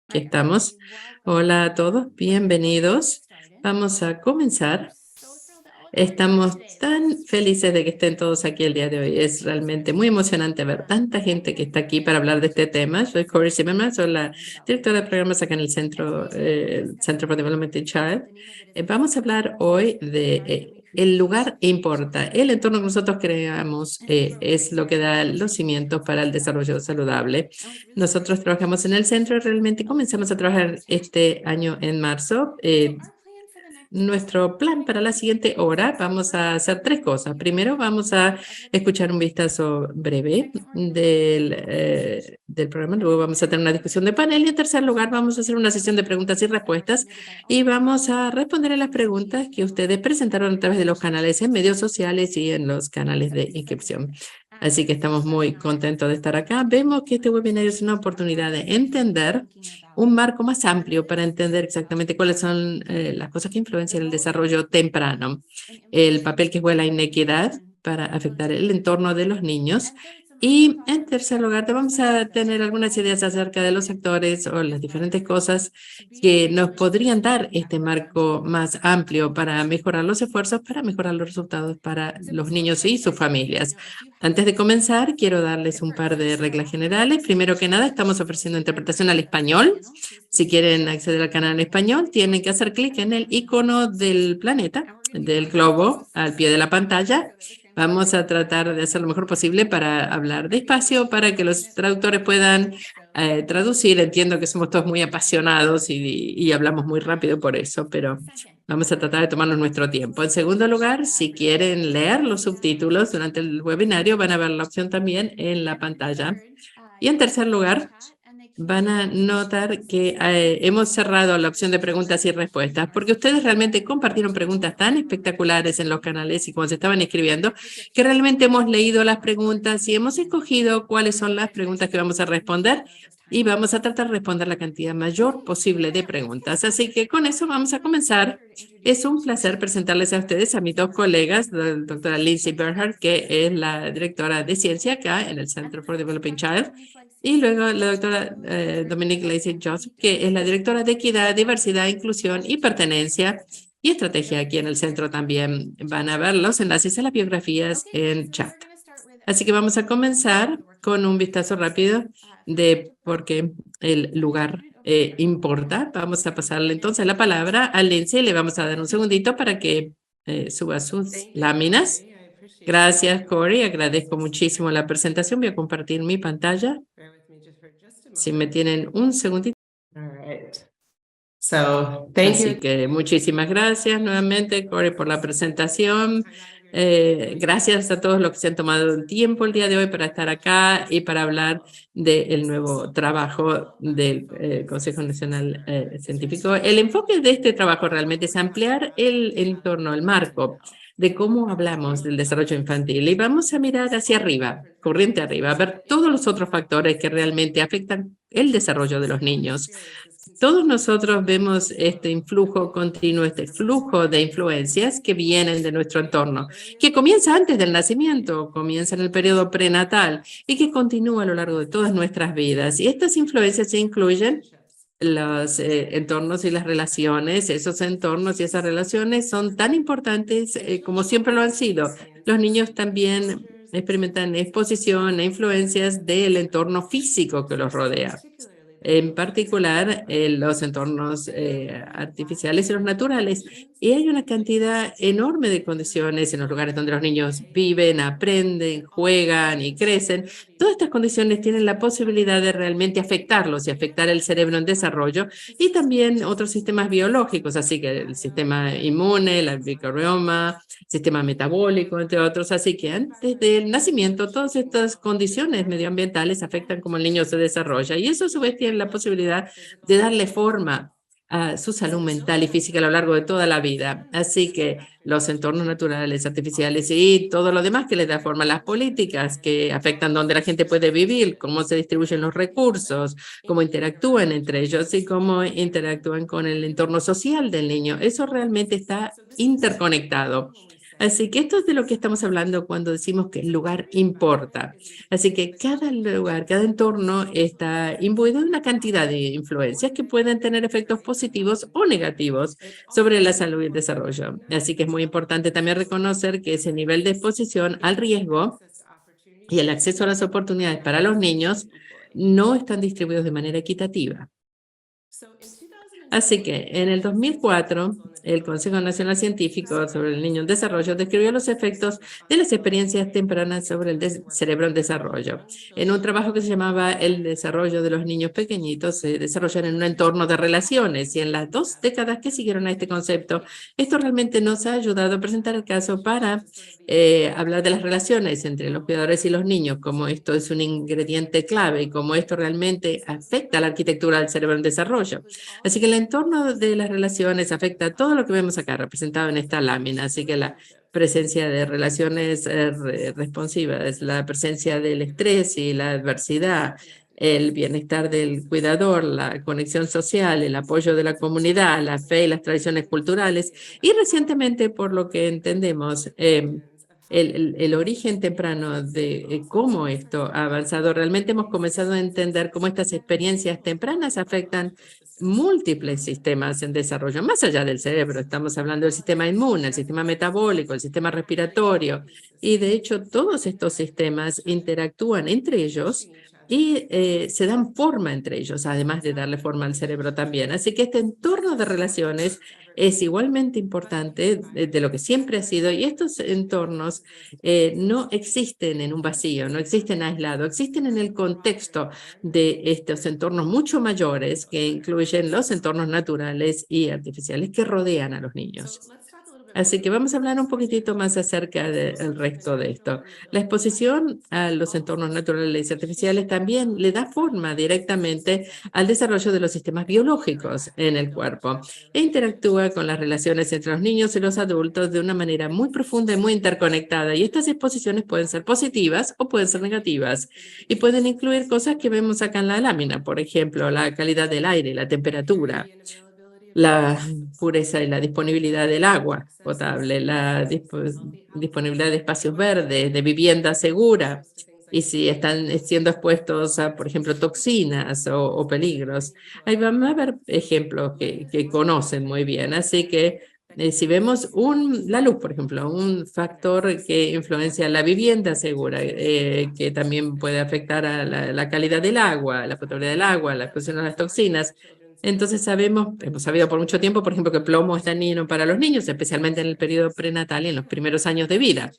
Aquí estamos. Hola a todos, bienvenidos. Vamos a comenzar. Estamos tan felices de que estén todos aquí el día de hoy. Es realmente muy emocionante ver tanta gente que está aquí para hablar de este tema. Soy Corey Zimmerman, soy la directora de programas acá en el Centro for Development in Child. Vamos a hablar hoy de el lugar importa. El entorno que nosotros creamos es lo que da los cimientos para el desarrollo saludable. Nosotros trabajamos en el centro y realmente comenzamos a trabajar este año en marzo. Nuestro plan para la siguiente hora, vamos a hacer tres cosas. Primero, vamos a escuchar un vistazo breve del programa. Luego vamos a tener una discusión de panel. Y en tercer lugar, vamos a hacer una sesión de preguntas y respuestas. Y vamos a responder a las preguntas que ustedes presentaron a través de los canales en medios sociales y en los canales de inscripción. Así que estamos muy contentos de estar acá. Vemos que este webinar es una oportunidad de entender un marco más amplio para entender exactamente cuáles son las cosas que influencian el desarrollo temprano, el papel que juega la inequidad para afectar el entorno de los niños. Y en tercer lugar, te vamos a tener algunas ideas acerca de los actores o las diferentes cosas que nos podrían dar este marco más amplio para mejorar los esfuerzos, para mejorar los resultados para los niños y sus familias. Antes de comenzar, quiero darles un par de reglas generales. Primero que nada, estamos ofreciendo interpretación al español. Si quieren acceder al canal en español, tienen que hacer clic en el icono del planeta, del globo, al pie de la pantalla. Vamos a tratar de hacer lo mejor posible para hablar despacio, para que los traductores puedan traducir. Entiendo que somos todos muy apasionados y hablamos muy rápido por eso, pero vamos a tratar de tomarnos nuestro tiempo. En segundo lugar, si quieren leer los subtítulos durante el webinario, van a ver la opción también en la pantalla. Y en tercer lugar, van a notar que hemos cerrado la opción de preguntas y respuestas porque ustedes realmente compartieron preguntas tan espectaculares en los canales y cuando se estaban escribiendo que realmente hemos leído las preguntas y hemos escogido cuáles son las preguntas que vamos a responder y vamos a tratar de responder la cantidad mayor posible de preguntas. Así que con eso vamos a comenzar. Es un placer presentarles a ustedes a mis dos colegas, la doctora Lindsay Bernhardt, que es la directora de ciencia acá en el Center for Developing Child, y luego la doctora Dominique Lacey-Joseph, que es la directora de Equidad, Diversidad, Inclusión y Pertenencia y Estrategia aquí en el centro también. Van a ver los enlaces a las biografías en chat. Así que vamos a comenzar con un vistazo rápido de por qué el lugar importa. Vamos a pasarle entonces la palabra a Lindsay. Le vamos a dar un segundito para que suba sus láminas. Gracias, Corey. Agradezco muchísimo la presentación. Voy a compartir mi pantalla. Si me tienen un segundito. Así que muchísimas gracias nuevamente, Corey, por la presentación. Gracias a todos los que se han tomado el tiempo el día de hoy para estar acá y para hablar del nuevo trabajo del Consejo Nacional Científico. El enfoque de este trabajo realmente es ampliar el entorno, el marco de cómo hablamos del desarrollo infantil y vamos a mirar hacia arriba, corriente arriba, a ver todos los otros factores que realmente afectan el desarrollo de los niños. Todos nosotros vemos este influjo continuo, este flujo de influencias que vienen de nuestro entorno, que comienza antes del nacimiento, comienza en el periodo prenatal y que continúa a lo largo de todas nuestras vidas. Y estas influencias se incluyen los entornos y las relaciones. Esos entornos y esas relaciones son tan importantes como siempre lo han sido. Los niños también experimentan exposición e influencias del entorno físico que los rodea. En particular, los entornos artificiales y los naturales. Y hay una cantidad enorme de condiciones en los lugares donde los niños viven, aprenden, juegan y crecen. Todas estas condiciones tienen la posibilidad de realmente afectarlos y afectar el cerebro en desarrollo y también otros sistemas biológicos, así que el sistema inmune, el microbioma, sistema metabólico, entre otros. Así que antes del nacimiento, todas estas condiciones medioambientales afectan cómo el niño se desarrolla y eso a su vez tiene la posibilidad de darle forma a su salud mental y física a lo largo de toda la vida. Así que los entornos naturales, artificiales y todo lo demás que les da forma a las políticas que afectan dónde la gente puede vivir, cómo se distribuyen los recursos, cómo interactúan entre ellos y cómo interactúan con el entorno social del niño. Eso realmente está interconectado. Así que esto es de lo que estamos hablando cuando decimos que el lugar importa. Así que cada lugar, cada entorno está imbuido de una cantidad de influencias que pueden tener efectos positivos o negativos sobre la salud y el desarrollo. Así que es muy importante también reconocer que ese nivel de exposición al riesgo y el acceso a las oportunidades para los niños no están distribuidos de manera equitativa. Así que en el 2004, el Consejo Nacional Científico sobre el Niño en Desarrollo describió los efectos de las experiencias tempranas sobre el cerebro en desarrollo. En un trabajo que se llamaba El desarrollo de los niños pequeñitos, se desarrollan en un entorno de relaciones y en las 2 décadas que siguieron a este concepto, esto realmente nos ha ayudado a presentar el caso para hablar de las relaciones entre los cuidadores y los niños, cómo esto es un ingrediente clave y cómo esto realmente afecta a la arquitectura del cerebro en desarrollo. Así que el entorno de las relaciones afecta a todo lo que vemos acá representado en esta lámina. Así que la presencia de relaciones responsivas, la presencia del estrés y la adversidad, el bienestar del cuidador, la conexión social, el apoyo de la comunidad, la fe y las tradiciones culturales. Y recientemente, por lo que entendemos, el origen temprano de cómo esto ha avanzado, realmente hemos comenzado a entender cómo estas experiencias tempranas afectan múltiples sistemas en desarrollo, más allá del cerebro. Estamos hablando del sistema inmune, el sistema metabólico, el sistema respiratorio, y de hecho todos estos sistemas interactúan entre ellos y se dan forma entre ellos, además de darle forma al cerebro también. Así que este entorno de relaciones es igualmente importante de lo que siempre ha sido, y estos entornos no existen en un vacío, no existen aislados, existen en el contexto de estos entornos mucho mayores que incluyen los entornos naturales y artificiales que rodean a los niños. Así que vamos a hablar un poquitito más acerca del resto de esto. La exposición a los entornos naturales y artificiales también le da forma directamente al desarrollo de los sistemas biológicos en el cuerpo e interactúa con las relaciones entre los niños y los adultos de una manera muy profunda y muy interconectada. Y estas exposiciones pueden ser positivas o pueden ser negativas y pueden incluir cosas que vemos acá en la lámina, por ejemplo, la calidad del aire, la temperatura, la pureza y la disponibilidad del agua potable, la disponibilidad de espacios verdes, de vivienda segura, y si están siendo expuestos a, por ejemplo, toxinas o peligros. Ahí van a ver ejemplos que conocen muy bien. Así que si vemos la luz, por ejemplo, un factor que influencia la vivienda segura, que también puede afectar a la calidad del agua, la potabilidad del agua, la exposición a las toxinas. Entonces hemos sabido por mucho tiempo, por ejemplo, que plomo es dañino para los niños, especialmente en el periodo prenatal y en los primeros años de vida.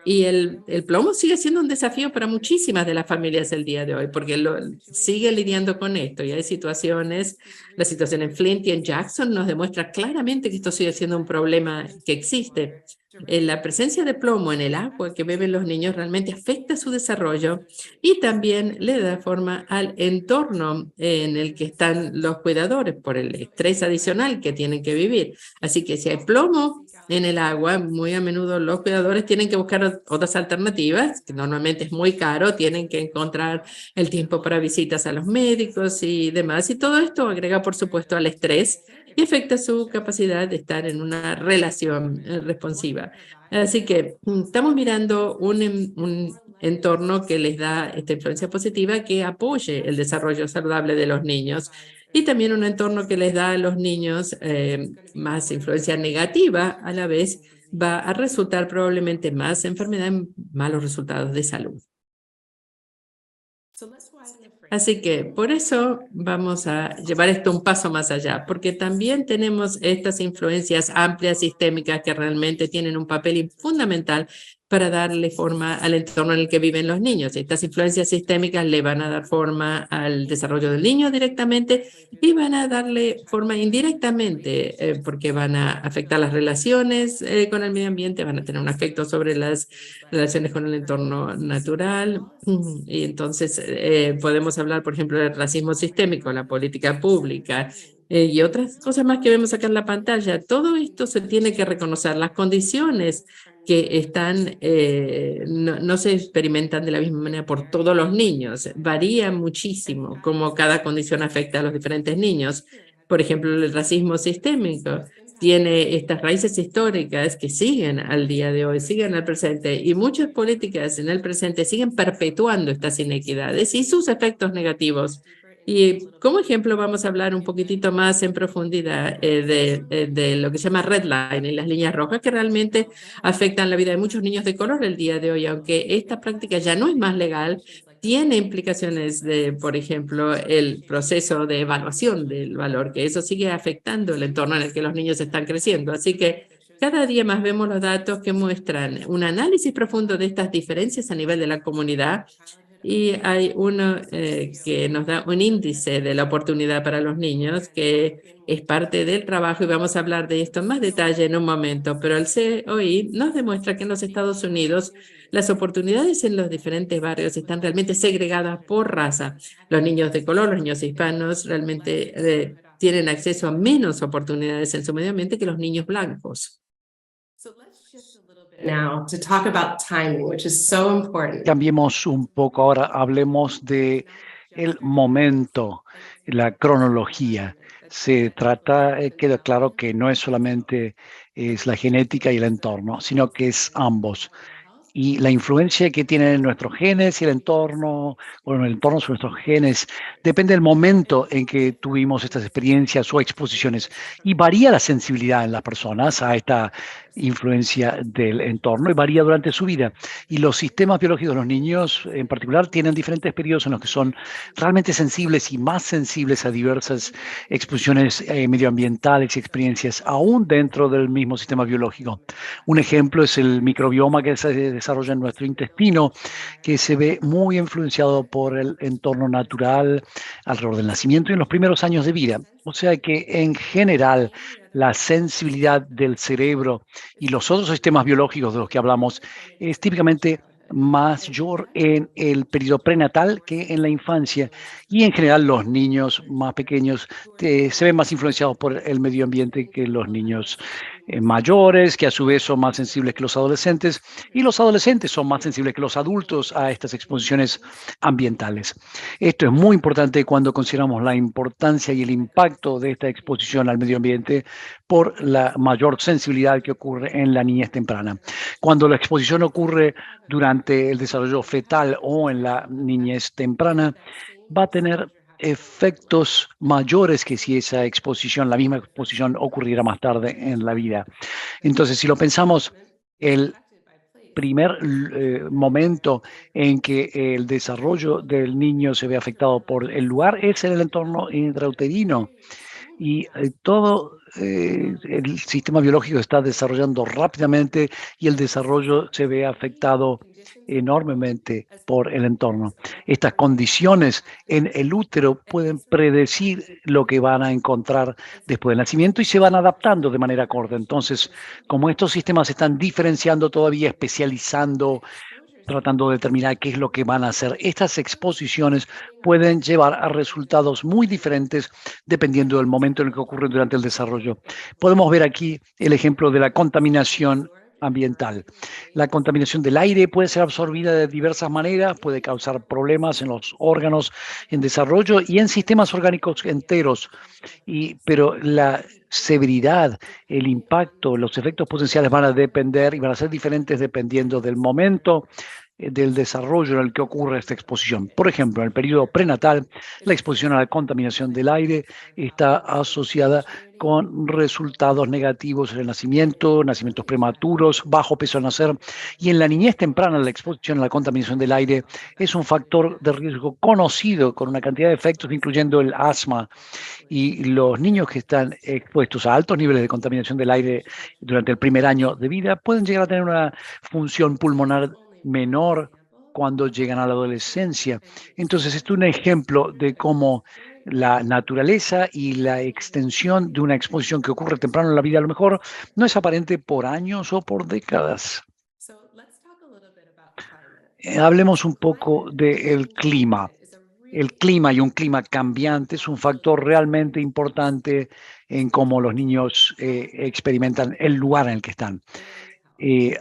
Y el plomo sigue siendo un desafío para muchísimas de las familias el día de hoy, porque sigue lidiando con esto. Y hay situaciones, la situación en Flint y en Jackson nos demuestra claramente que esto sigue siendo un problema que existe. La presencia de plomo en el agua que beben los niños realmente afecta su desarrollo y también le da forma al entorno en el que están los cuidadores por el estrés adicional que tienen que vivir. Así que si hay plomo en el agua, muy a menudo los cuidadores tienen que buscar otras alternativas, que normalmente es muy caro, tienen que encontrar el tiempo para visitas a los médicos y demás. Y todo esto agrega, por supuesto, al estrés y afecta su capacidad de estar en una relación responsiva. Así que estamos mirando un entorno que les da esta influencia positiva que apoye el desarrollo saludable de los niños y también un entorno que les da a los niños más influencia negativa a la vez va a resultar probablemente más enfermedad y malos resultados de salud. Así que por eso vamos a llevar esto un paso más allá, porque también tenemos estas influencias amplias sistémicas que realmente tienen un papel fundamental para darle forma al entorno en el que viven los niños. Estas influencias sistémicas le van a dar forma al desarrollo del niño directamente y van a darle forma indirectamente, porque van a afectar las relaciones con el medio ambiente, van a tener un efecto sobre las relaciones con el entorno natural. Y entonces podemos hablar, por ejemplo, del racismo sistémico, la política pública y otras cosas más que vemos acá en la pantalla. Todo esto se tiene que reconocer. Las condiciones que no se experimentan de la misma manera por todos los niños. Varía muchísimo cómo cada condición afecta a los diferentes niños. Por ejemplo, el racismo sistémico tiene estas raíces históricas que siguen al día de hoy, siguen al presente, y muchas políticas en el presente siguen perpetuando estas inequidades y sus efectos negativos. Y como ejemplo vamos a hablar un poquitito más en profundidad de lo que se llama redlining, las líneas rojas que realmente afectan la vida de muchos niños de color el día de hoy, aunque esta práctica ya no es más legal, tiene implicaciones de, por ejemplo, el proceso de evaluación del valor, que eso sigue afectando el entorno en el que los niños están creciendo. Así que cada día más vemos los datos que muestran un análisis profundo de estas diferencias a nivel de la comunidad, y hay uno que nos da un índice de la oportunidad para los niños, que es parte del trabajo, y vamos a hablar de esto en más detalle en un momento, pero el COI nos demuestra que en los Estados Unidos las oportunidades en los diferentes barrios están realmente segregadas por raza. Los niños de color, los niños hispanos realmente tienen acceso a menos oportunidades en su medio ambiente que los niños blancos. Now to talk about timing, which is so important. Cambiemos un poco ahora, hablemos de el momento, la cronología. Se trata, queda claro que no es solamente es la genética y el entorno, sino que es ambos. Y la influencia que tienen nuestros genes y el entorno, o el entorno sobre nuestros genes, depende del momento en que tuvimos estas experiencias o exposiciones. Y varía la sensibilidad en las personas a esta influencia del entorno y varía durante su vida. Y los sistemas biológicos de los niños en particular tienen diferentes periodos en los que son realmente sensibles y más sensibles a diversas exposiciones medioambientales y experiencias, aún dentro del mismo sistema biológico. Un ejemplo es el microbioma que se desarrolla en nuestro intestino, que se ve muy influenciado por el entorno natural alrededor del nacimiento y en los primeros años de vida. O sea que en general la sensibilidad del cerebro y los otros sistemas biológicos de los que hablamos es típicamente mayor en el periodo prenatal que en la infancia, y en general los niños más pequeños se ven más influenciados por el medio ambiente que los niños mayores, que a su vez son más sensibles que los adolescentes, y los adolescentes son más sensibles que los adultos a estas exposiciones ambientales. Esto es muy importante cuando consideramos la importancia y el impacto de esta exposición al medio ambiente por la mayor sensibilidad que ocurre en la niñez temprana. Cuando la exposición ocurre durante el desarrollo fetal o en la niñez temprana, va a tener efectos mayores que si esa exposición, la misma exposición, ocurriera más tarde en la vida. Entonces, si lo pensamos, el primer momento en que el desarrollo del niño se ve afectado por el lugar es en el entorno intrauterino, y todo el sistema biológico está desarrollando rápidamente y el desarrollo se ve afectado enormemente por el entorno. Estas condiciones en el útero pueden predecir lo que van a encontrar después del nacimiento y se van adaptando de manera corta. Entonces, como estos sistemas se están diferenciando todavía, especializando, tratando de determinar qué es lo que van a hacer, estas exposiciones pueden llevar a resultados muy diferentes dependiendo del momento en el que ocurren durante el desarrollo. Podemos ver aquí el ejemplo de la contaminación ambiental. La contaminación del aire puede ser absorbida de diversas maneras, puede causar problemas en los órganos en desarrollo y en sistemas orgánicos enteros, pero la severidad, el impacto, los efectos potenciales van a depender y van a ser diferentes dependiendo del momento del desarrollo en el que ocurre esta exposición. Por ejemplo, en el periodo prenatal, la exposición a la contaminación del aire está asociada con resultados negativos en el nacimiento, nacimientos prematuros, bajo peso al nacer, y en la niñez temprana la exposición a la contaminación del aire es un factor de riesgo conocido con una cantidad de efectos, incluyendo el asma, y los niños que están expuestos a altos niveles de contaminación del aire durante el primer año de vida pueden llegar a tener una función pulmonar menor cuando llegan a la adolescencia. Entonces, esto es un ejemplo de cómo la naturaleza y la extensión de una exposición que ocurre temprano en la vida a lo mejor no es aparente por años o por décadas. Hablemos un poco del clima. El clima y un clima cambiante es un factor realmente importante en cómo los niños experimentan el lugar en el que están.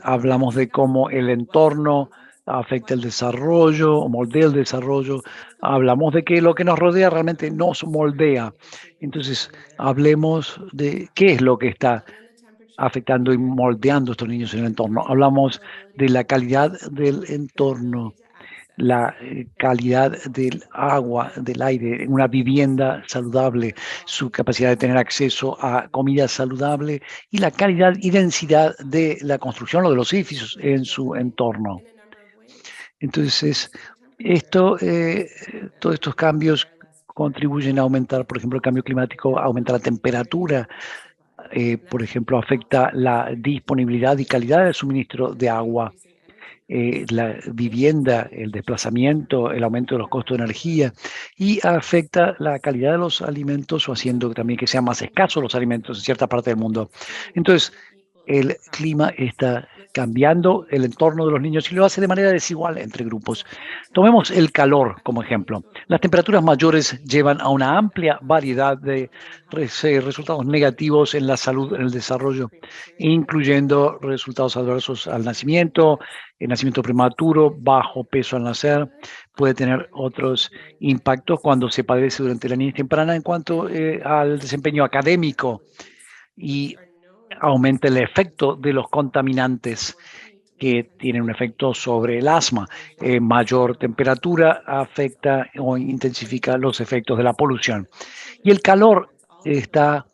Hablamos de cómo el entorno afecta el desarrollo, o moldea el desarrollo. Hablamos de que lo que nos rodea realmente nos moldea. Entonces, hablemos de qué es lo que está afectando y moldeando a estos niños en el entorno. Hablamos de la calidad del entorno, la calidad del agua, del aire, una vivienda saludable, su capacidad de tener acceso a comida saludable y la calidad y densidad de la construcción o de los edificios en su entorno. Entonces, todos estos cambios contribuyen a aumentar, por ejemplo, el cambio climático, aumenta la temperatura, por ejemplo, afecta la disponibilidad y calidad del suministro de agua, la vivienda, el desplazamiento, el aumento de los costos de energía y afecta la calidad de los alimentos o haciendo también que sean más escasos los alimentos en cierta parte del mundo. Entonces, el clima está cambiando el entorno de los niños y lo hace de manera desigual entre grupos. Tomemos el calor como ejemplo. Las temperaturas mayores llevan a una amplia variedad de resultados negativos en la salud, en el desarrollo, incluyendo resultados adversos al nacimiento, el nacimiento prematuro, bajo peso al nacer. Puede tener otros impactos cuando se padece durante la niñez temprana en cuanto al desempeño académico y aumenta el efecto de los contaminantes que tienen un efecto sobre el asma. Mayor temperatura afecta o intensifica los efectos de la polución. Y el calor está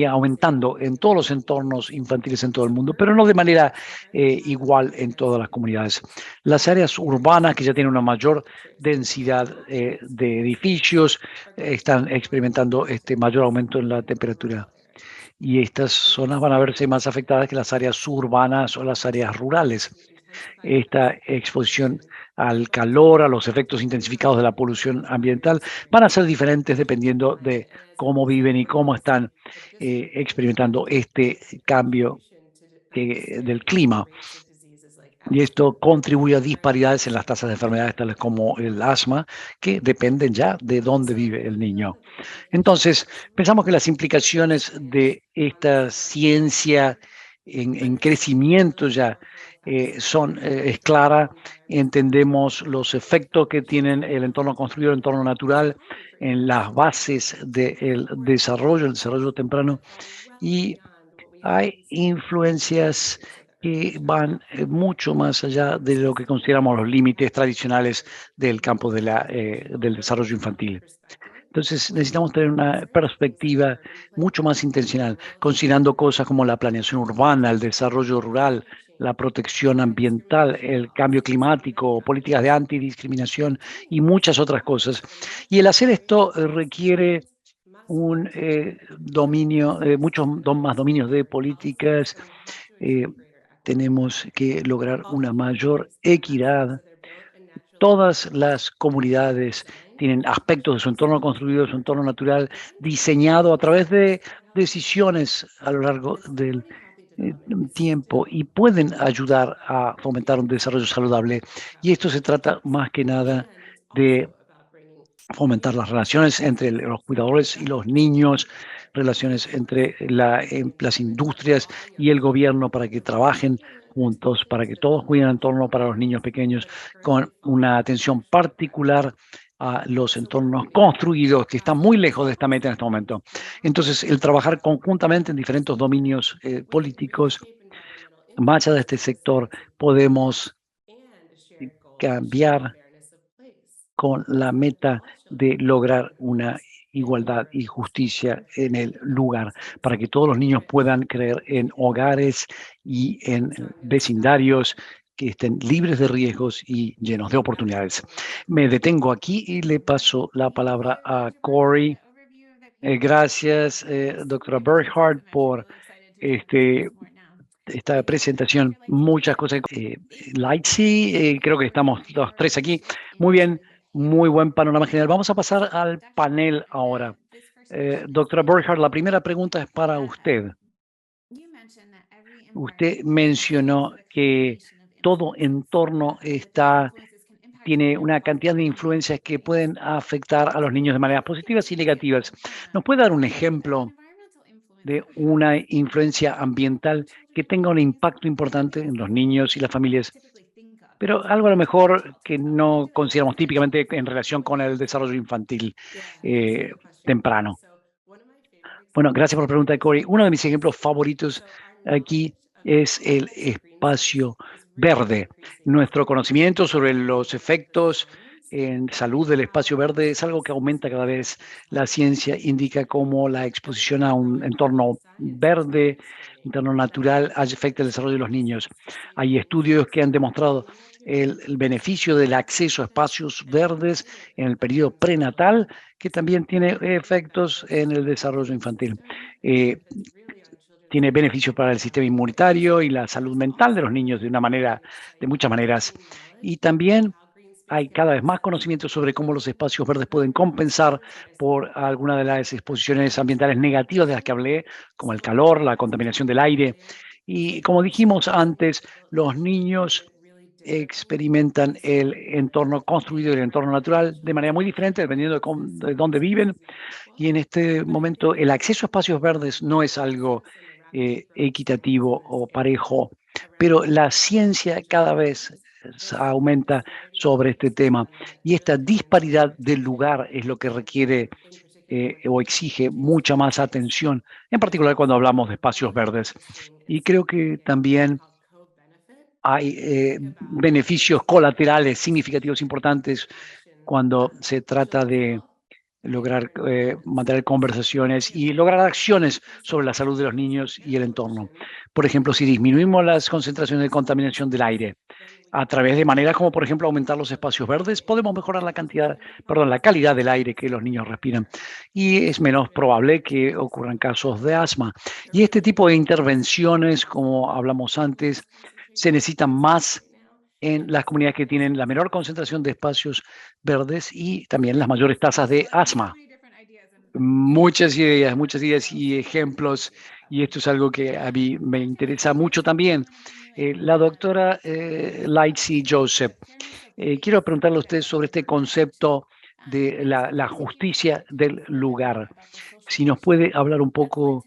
aumentando en todos los entornos infantiles en todo el mundo, pero no de manera igual en todas las comunidades. Las áreas urbanas, que ya tienen una mayor densidad de edificios, están experimentando este mayor aumento en la temperatura y estas zonas van a verse más afectadas que las áreas suburbanas o las áreas rurales. Esta exposición al calor, a los efectos intensificados de la polución ambiental, van a ser diferentes dependiendo de cómo viven y cómo están experimentando este cambio del clima. Y esto contribuye a disparidades en las tasas de enfermedades tales como el asma, que dependen ya de dónde vive el niño. Entonces, pensamos que las implicaciones de esta ciencia en crecimiento ya es clara. Entendemos los efectos que tienen el entorno construido, el entorno natural, en las bases del desarrollo, el desarrollo temprano, y hay influencias que van mucho más allá de lo que consideramos los límites tradicionales del campo del desarrollo infantil. Entonces necesitamos tener una perspectiva mucho más intencional, considerando cosas como la planeación urbana, el desarrollo rural, la protección ambiental, el cambio climático, políticas de antidiscriminación y muchas otras cosas. Y el hacer esto requiere un dominio, muchos más dominios de políticas. eh, Tenemos que lograr una mayor equidad. Todas las comunidades tienen aspectos de su entorno construido, de su entorno natural, diseñado a través de decisiones a lo largo del tiempo y pueden ayudar a fomentar un desarrollo saludable. Y esto se trata más que nada de fomentar las relaciones entre los cuidadores y los niños, relaciones entre las industrias y el gobierno para que trabajen juntos, para que todos cuiden el entorno para los niños pequeños, con una atención particular a los entornos construidos que están muy lejos de esta meta en este momento. Entonces, el trabajar conjuntamente en diferentes dominios políticos, más allá de este sector, podemos cambiar con la meta de lograr una igualdad y justicia en el lugar, para que todos los niños puedan creer en hogares y en vecindarios que estén libres de riesgos y llenos de oportunidades. Me detengo aquí y le paso la palabra a Corey. Gracias, doctora Burkhardt, por este, esta presentación. Muchas cosas. Lightsy, creo que estamos los tres aquí. Muy bien, muy buen panorama general. Vamos a pasar al panel ahora. Doctora Burkhardt, la primera pregunta es para usted. Usted mencionó que todo entorno tiene una cantidad de influencias que pueden afectar a los niños de maneras positivas y negativas. ¿Nos puede dar un ejemplo de una influencia ambiental que tenga un impacto importante en los niños y las familias pero algo a lo mejor que no consideramos típicamente en relación con el desarrollo infantil temprano. Bueno, gracias por la pregunta, Corey. Uno de mis ejemplos favoritos aquí es el espacio verde. Nuestro conocimiento sobre los efectos en salud del espacio verde es algo que aumenta cada vez. La ciencia indica cómo la exposición a un entorno verde, un entorno natural, afecta el desarrollo de los niños. Hay estudios que han demostrado el beneficio del acceso a espacios verdes en el periodo prenatal, que también tiene efectos en el desarrollo infantil. Eh, Tiene beneficios para el sistema inmunitario y la salud mental de los niños de muchas maneras. Y también hay cada vez más conocimiento sobre cómo los espacios verdes pueden compensar por algunas de las exposiciones ambientales negativas de las que hablé, como el calor, la contaminación del aire. Y como dijimos antes, los niños experimentan el entorno construido y el entorno natural de manera muy diferente dependiendo de dónde viven. Y en este momento el acceso a espacios verdes no es algo equitativo o parejo, pero la ciencia cada vez aumenta sobre este tema. Y esta disparidad del lugar es lo que requiere o exige mucha más atención, en particular cuando hablamos de espacios verdes. Y creo que también hay beneficios colaterales significativos importantes cuando se trata de lograr mantener conversaciones y lograr acciones sobre la salud de los niños y el entorno. Por ejemplo, si disminuimos las concentraciones de contaminación del aire a través de maneras como, por ejemplo, aumentar los espacios verdes, podemos mejorar la calidad del aire que los niños respiran y es menos probable que ocurran casos de asma. Y este tipo de intervenciones, como hablamos antes, se necesitan más en las comunidades que tienen la menor concentración de espacios verdes y también las mayores tasas de asma. Muchas ideas y ejemplos, y esto es algo que a mí me interesa mucho también. La doctora Lightsey Joseph, quiero preguntarle a usted sobre este concepto de la justicia del lugar. Si nos puede hablar un poco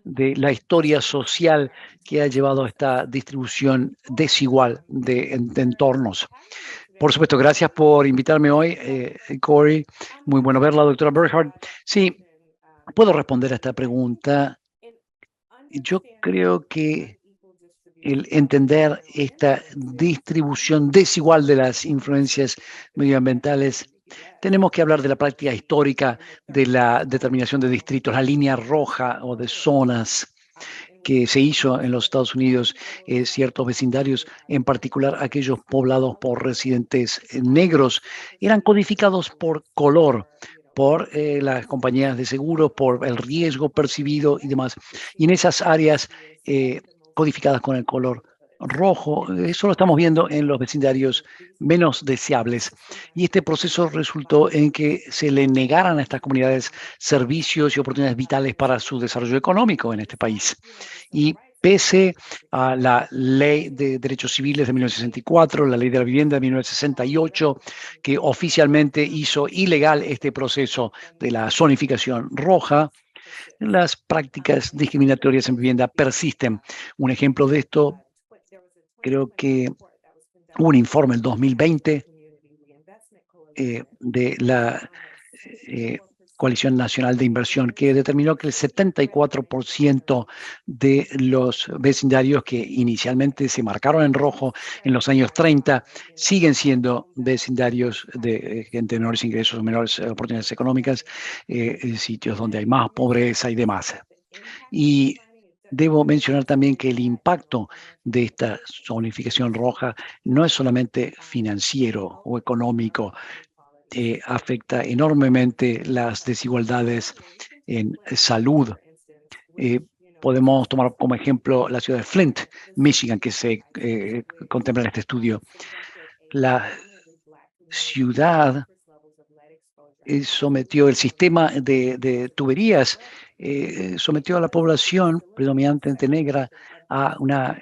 de la historia social que ha llevado a esta distribución desigual de entornos. Por supuesto, gracias por invitarme hoy, Corey. Muy bueno verla, doctora Burkhardt. Sí, puedo responder a esta pregunta. Yo creo que el entender esta distribución desigual de las influencias medioambientales, tenemos que hablar de la práctica histórica de la determinación de distritos, la línea roja o de zonas que se hizo en los Estados Unidos, ciertos vecindarios, en particular aquellos poblados por residentes negros, eran codificados por color, por las compañías de seguros, por el riesgo percibido y demás. Y en esas áreas codificadas con el color rojo, eso lo estamos viendo en los vecindarios menos deseables. Y este proceso resultó en que se le negaran a estas comunidades servicios y oportunidades vitales para su desarrollo económico en este país. Y pese a la Ley de Derechos Civiles de 1964, la Ley de la Vivienda de 1968, que oficialmente hizo ilegal este proceso de la zonificación roja, las prácticas discriminatorias en vivienda persisten. Un ejemplo de esto, creo que hubo un informe en 2020 de la Coalición Nacional de Inversión, que determinó que el 74% de los vecindarios que inicialmente se marcaron en rojo en los años 30 siguen siendo vecindarios de gente de menores ingresos, menores oportunidades económicas, sitios donde hay más pobreza y demás. Y debo mencionar también que el impacto de esta zonificación roja no es solamente financiero o económico, afecta enormemente las desigualdades en salud. Podemos tomar como ejemplo la ciudad de Flint, Michigan, que se contempla en este estudio. La ciudad sometió el sistema de tuberías, sometió a la población predominantemente negra a una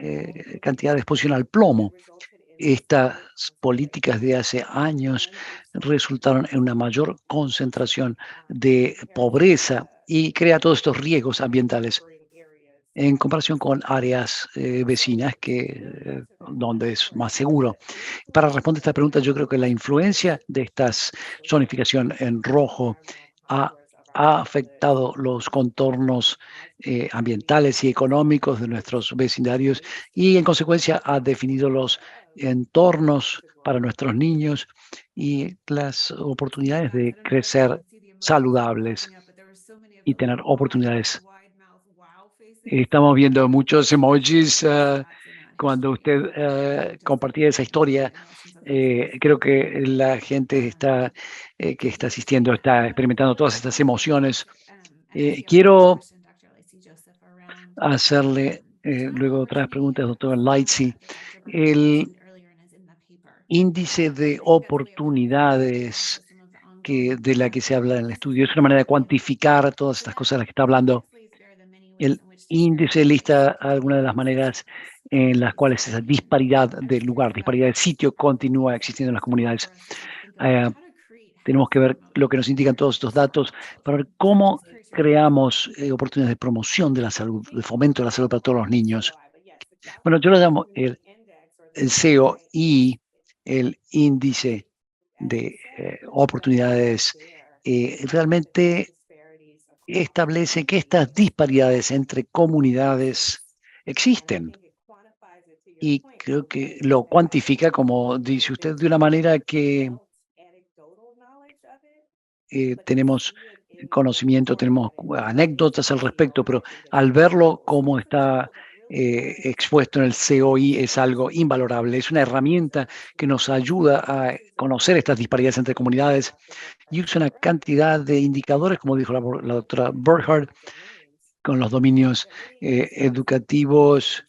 cantidad de exposición al plomo. Estas políticas de hace años resultaron en una mayor concentración de pobreza y crea todos estos riesgos ambientales. en comparación con áreas vecinas donde es más seguro. Para responder esta pregunta, yo creo que la influencia de esta zonificación en rojo ha afectado los contornos ambientales y económicos de nuestros vecindarios y en consecuencia ha definido los entornos para nuestros niños y las oportunidades de crecer saludables y tener oportunidades. Estamos viendo muchos emojis cuando usted compartía esa historia. Creo que la gente que está asistiendo está experimentando todas estas emociones. Quiero hacerle luego otras preguntas, doctor Lightsey. El índice de oportunidades de la que se habla en el estudio es una manera de cuantificar todas estas cosas de las que está hablando. El índice lista algunas de las maneras en las cuales esa disparidad de lugar, disparidad de sitio continúa existiendo en las comunidades. Tenemos que ver lo que nos indican todos estos datos para ver cómo creamos oportunidades de promoción de la salud, de fomento de la salud para todos los niños. Bueno, yo lo llamo el COI, el índice de oportunidades, realmente establece que estas disparidades entre comunidades existen. Y creo que lo cuantifica, como dice usted, de una manera que tenemos conocimiento, tenemos anécdotas al respecto, pero al verlo como está expuesto en el COI es algo invalorable. Es una herramienta que nos ayuda a conocer estas disparidades entre comunidades y usa una cantidad de indicadores, como dijo la doctora Burkhardt, con los dominios educativos,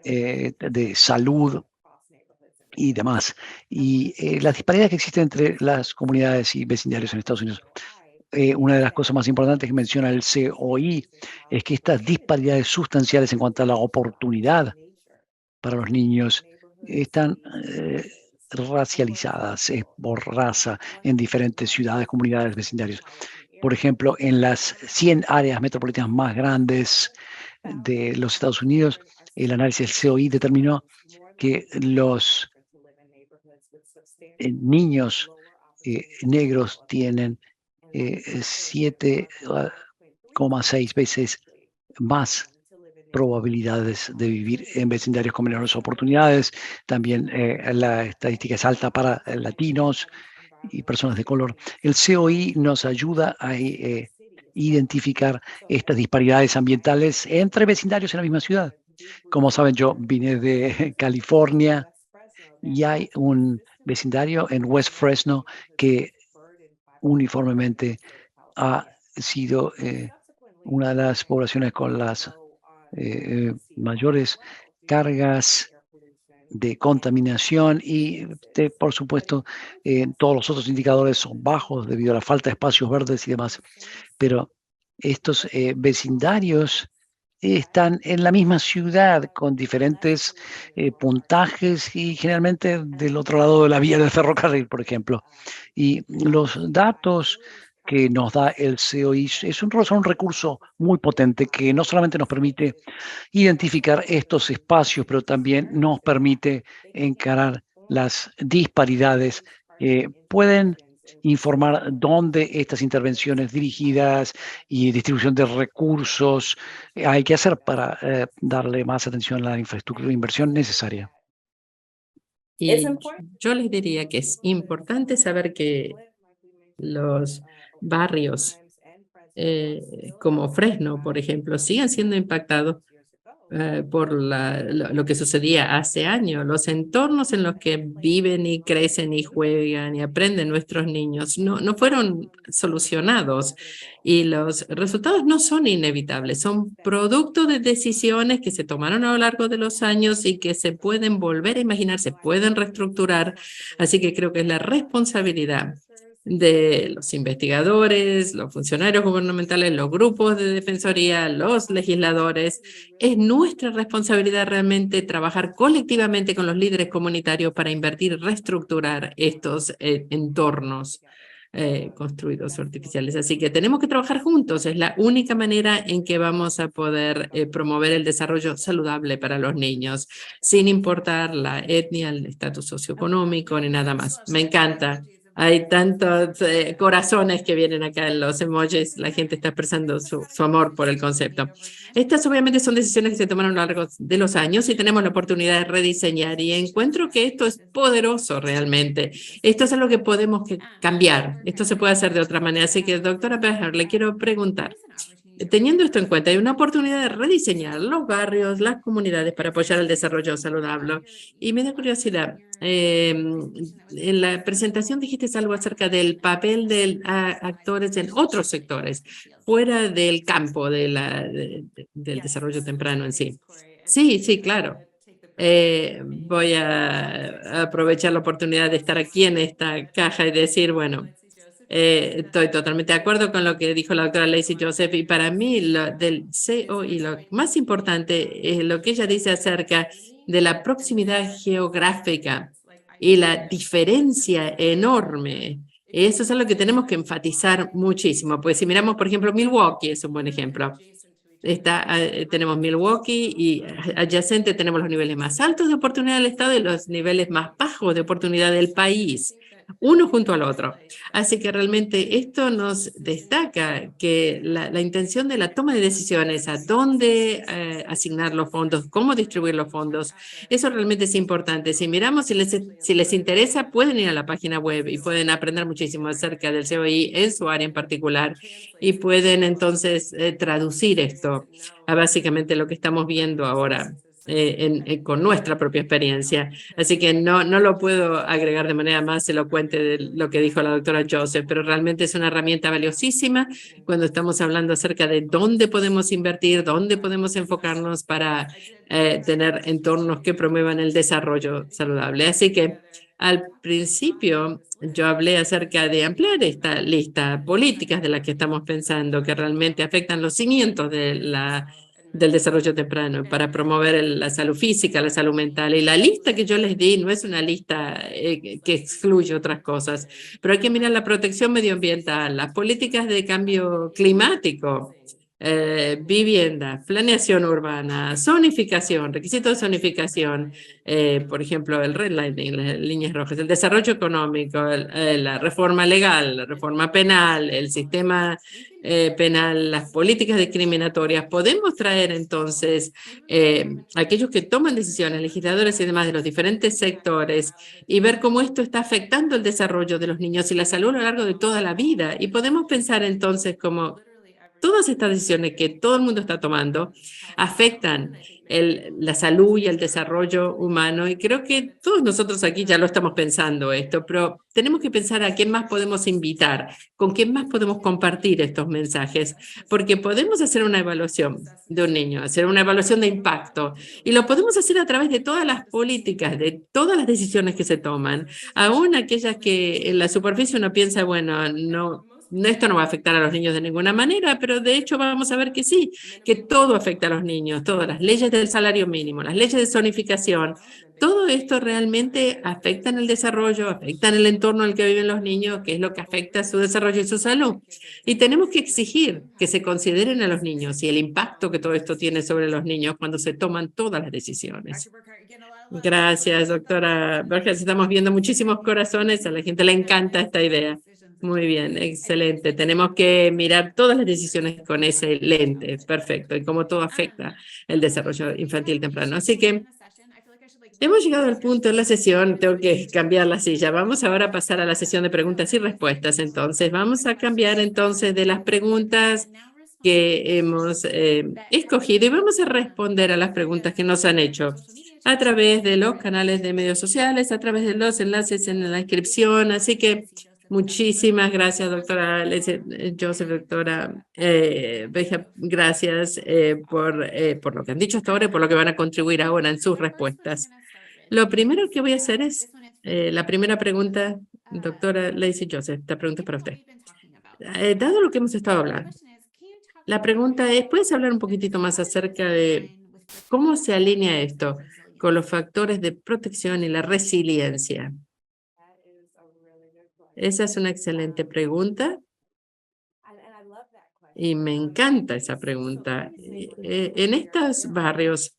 de salud y demás. Y las disparidades que existen entre las comunidades y vecindarios en Estados Unidos. Una de las cosas más importantes que menciona el COI es que estas disparidades sustanciales en cuanto a la oportunidad para los niños están racializadas por raza en diferentes ciudades, comunidades, vecindarios. Por ejemplo, en las 100 áreas metropolitanas más grandes de los Estados Unidos, el análisis del COI determinó que los niños negros tienen 7,6 veces más probabilidades de vivir en vecindarios con menores oportunidades. También la estadística es alta para latinos y personas de color. El COI nos ayuda a identificar estas disparidades ambientales entre vecindarios en la misma ciudad. Como saben, yo vine de California y hay un vecindario en West Fresno que uniformemente ha sido una de las poblaciones con las mayores cargas de contaminación y, por supuesto, todos los otros indicadores son bajos debido a la falta de espacios verdes y demás. Pero estos vecindarios están en la misma ciudad con diferentes puntajes y generalmente del otro lado de la vía del ferrocarril, por ejemplo. Y los datos que nos da el COI son un recurso muy potente que no solamente nos permite identificar estos espacios, pero también nos permite encarar las disparidades. Pueden informar dónde estas intervenciones dirigidas y distribución de recursos hay que hacer para darle más atención a la infraestructura de inversión necesaria. Y yo les diría que es importante saber que los barrios como Fresno, por ejemplo, siguen siendo impactados por lo que sucedía hace años. Los entornos en los que viven y crecen y juegan y aprenden nuestros niños no fueron solucionados y los resultados no son inevitables, son producto de decisiones que se tomaron a lo largo de los años y que se pueden volver a imaginar, se pueden reestructurar. Así que creo que es la responsabilidad de los investigadores, los funcionarios gubernamentales, los grupos de defensoría, los legisladores. Es nuestra responsabilidad realmente trabajar colectivamente con los líderes comunitarios para invertir y reestructurar estos entornos. construidos artificiales. Así que tenemos que trabajar juntos. Es la única manera en que vamos a poder promover el desarrollo saludable para los niños, sin importar la etnia, el estatus socioeconómico ni nada más. Me encanta. Hay tantos corazones que vienen acá en los emojis. La gente está expresando su amor por el concepto. Estas obviamente son decisiones que se tomaron a lo largo de los años y tenemos la oportunidad de rediseñar. Y encuentro que esto es poderoso realmente. Esto es algo que podemos cambiar. Esto se puede hacer de otra manera. Así que, doctora Becher, le quiero preguntar. Teniendo esto en cuenta, hay una oportunidad de rediseñar los barrios, las comunidades para apoyar el desarrollo saludable. Y me da curiosidad, en la presentación dijiste algo acerca del papel de actores en otros sectores, fuera del campo del desarrollo temprano en sí. Sí, sí, claro. Voy a aprovechar la oportunidad de estar aquí en esta caja y decir, bueno, estoy totalmente de acuerdo con lo que dijo la doctora Lacey Joseph y para mí lo del CEO y lo más importante es lo que ella dice acerca de la proximidad geográfica y la diferencia enorme. Eso es algo que tenemos que enfatizar muchísimo, pues si miramos, por ejemplo, Milwaukee es un buen ejemplo. Tenemos Milwaukee y adyacente tenemos los niveles más altos de oportunidad del estado y los niveles más bajos de oportunidad del país, uno junto al otro. Así que realmente esto nos destaca que la intención de la toma de decisiones, a dónde asignar los fondos, cómo distribuir los fondos, eso realmente es importante. Si miramos, si les interesa, pueden ir a la página web y pueden aprender muchísimo acerca del COI en su área en particular y pueden entonces traducir esto a básicamente lo que estamos viendo ahora con nuestra propia experiencia. Así que no lo puedo agregar de manera más elocuente de lo que dijo la doctora Joseph, pero realmente es una herramienta valiosísima cuando estamos hablando acerca de dónde podemos invertir, dónde podemos enfocarnos para tener entornos que promuevan el desarrollo saludable. Así que al principio yo hablé acerca de ampliar esta lista de políticas de las que estamos pensando que realmente afectan los cimientos del desarrollo temprano para promover la salud física, la salud mental. Y la lista que yo les di no es una lista que excluye otras cosas, pero hay que mirar la protección medioambiental, las políticas de cambio climático, vivienda, planeación urbana, zonificación, requisitos de zonificación, por ejemplo, el redlining, las líneas rojas, el desarrollo económico, la reforma legal, la reforma penal, el sistema penal, las políticas discriminatorias. Podemos traer entonces aquellos que toman decisiones, legisladores y demás de los diferentes sectores y ver cómo esto está afectando el desarrollo de los niños y la salud a lo largo de toda la vida. Y podemos pensar entonces como todas estas decisiones que todo el mundo está tomando afectan la salud y el desarrollo humano y creo que todos nosotros aquí ya lo estamos pensando esto, pero tenemos que pensar a quién más podemos invitar, con quién más podemos compartir estos mensajes, porque podemos hacer una evaluación de un niño, hacer una evaluación de impacto y lo podemos hacer a través de todas las políticas, de todas las decisiones que se toman, aún aquellas que en la superficie uno piensa, bueno, esto no va a afectar a los niños de ninguna manera, pero de hecho vamos a ver que sí, que todo afecta a los niños, todas las leyes del salario mínimo, las leyes de zonificación, todo esto realmente afecta en el desarrollo, afecta en el entorno en el que viven los niños, que es lo que afecta a su desarrollo y su salud. Y tenemos que exigir que se consideren a los niños y el impacto que todo esto tiene sobre los niños cuando se toman todas las decisiones. Gracias, doctora Burkhardt. Estamos viendo muchísimos corazones, a la gente le encanta esta idea. Muy bien, excelente. Tenemos que mirar todas las decisiones con ese lente, perfecto, y cómo todo afecta el desarrollo infantil temprano. Así que hemos llegado al punto de la sesión, tengo que cambiar la silla. Vamos ahora a pasar a la sesión de preguntas y respuestas. Entonces, vamos a cambiar entonces de las preguntas que hemos escogido y vamos a responder a las preguntas que nos han hecho a través de los canales de medios sociales, a través de los enlaces en la descripción. Así que muchísimas gracias, doctora Joseph, doctora Becher, gracias por lo que han dicho hasta ahora y por lo que van a contribuir ahora en sus respuestas. Lo primero que voy a hacer es la primera pregunta, doctora Lacey Joseph, esta pregunta es para usted. Dado lo que hemos estado hablando, la pregunta es, ¿puedes hablar un poquitito más acerca de cómo se alinea esto con los factores de protección y la resiliencia? Esa es una excelente pregunta y me encanta esa pregunta. En estos barrios